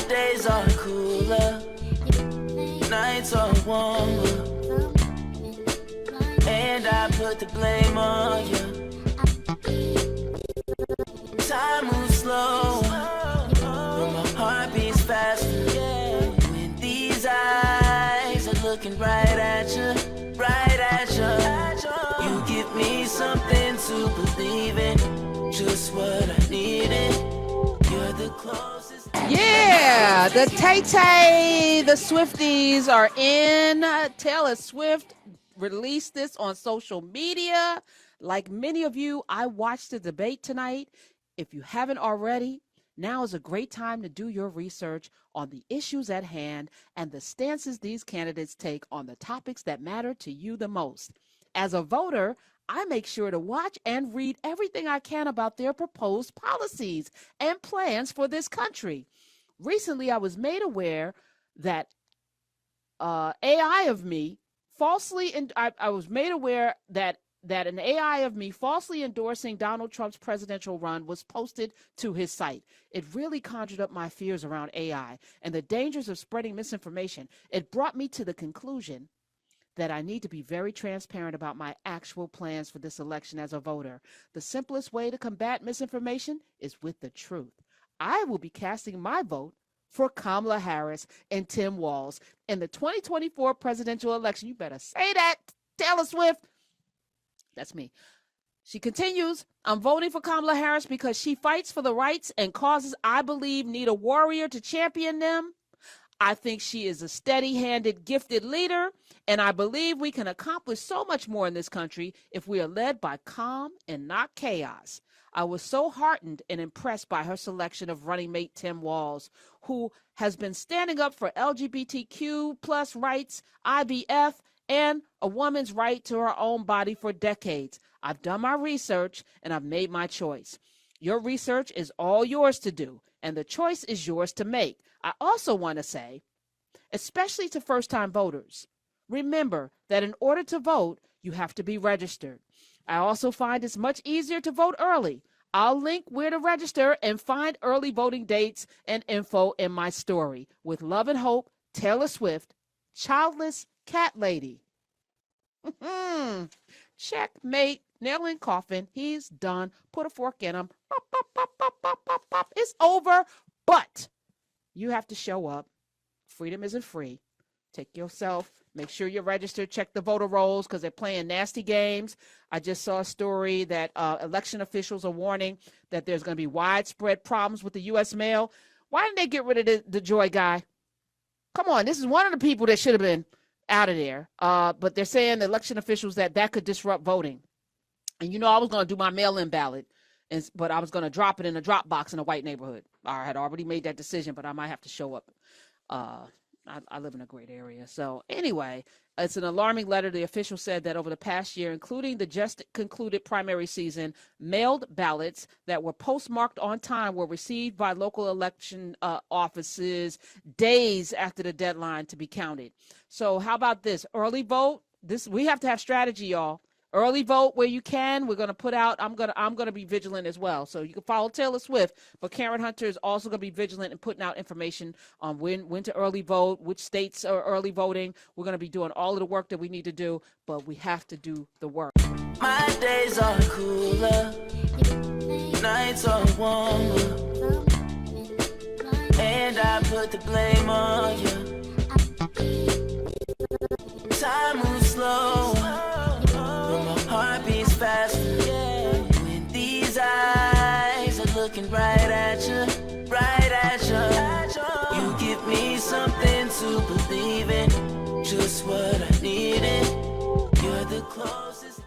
days are cooler, nights are warmer, and I put the blame on you. Time moves slow, but my heart beats faster. When these eyes are looking right at you, right at you. You give me something to believe in, just what I needed. You're the closest. Yeah, the Tay-Tay, the Swifties are in. Taylor Swift released this on social media. Like many of you, I watched the debate tonight. If you haven't already, now is a great time to do your research on the issues at hand and the stances these candidates take on the topics that matter to you the most. As a voter, I make sure to watch and read everything I can about their proposed policies and plans for this country. Recently, I was made aware that AI of me falsely, and I was made aware that an AI of me falsely endorsing Donald Trump's presidential run was posted to his site. It really conjured up my fears around AI and the dangers of spreading misinformation. It brought me to the conclusion that I need to be very transparent about my actual plans for this election as a voter. The simplest way to combat misinformation is with the truth. I will be casting my vote for Kamala Harris and Tim Walz in the 2024 presidential election. You better say that, Taylor Swift. That's me. She continues, I'm voting for Kamala Harris because she fights for the rights and causes I believe need a warrior to champion them. I think she is a steady-handed, gifted leader, and I believe we can accomplish so much more in this country if we are led by calm and not chaos. I was so heartened and impressed by her selection of running mate Tim Walz, who has been standing up for LGBTQ plus rights, IVF, and a woman's right to her own body for decades. I've done my research and I've made my choice. Your research is all yours to do, and the choice is yours to make. I also want to say, especially to first-time voters, remember that in order to vote, you have to be registered. I also find it's much easier to vote early. I'll link where to register and find early voting dates and info in my story. With love and hope, Taylor Swift, childless cat lady. Checkmate. Nail in coffin. He's done. Put a fork in him. Bop, bop, bop, bop, bop, bop, bop. It's over. But you have to show up. Freedom isn't free. Take yourself. Make sure you're registered. Check the voter rolls because they're playing nasty games. I just saw a story that election officials are warning that there's going to be widespread problems with the U.S. mail. Why didn't they get rid of the Joy guy? Come on. This is one of the people that should have been out of there. But they're saying, the election officials, that could disrupt voting. And you know, I was going to do my mail-in ballot, but I was going to drop it in a drop box in a white neighborhood. I had already made that decision, but I might have to show up. I live in a great area. So anyway, it's an alarming letter. The official said that over the past year, including the just concluded primary season, mailed ballots that were postmarked on time were received by local election offices days after the deadline to be counted. So how about this? Early vote. We have to have strategy, y'all. Early vote where you can. We're going to put out, I'm going to be vigilant as well. So you can follow Taylor Swift, but Karen Hunter is also going to be vigilant and putting out information on when to early vote, which states are early voting. We're going to be doing all of the work that we need to do, but we have to do the work. My days are cooler, nights are warmer, and I put the blame on you. Time moves slow, but my heart beats faster. When these eyes are looking right at you, right at you. You give me something to believe in, just what I needed. You're the closest.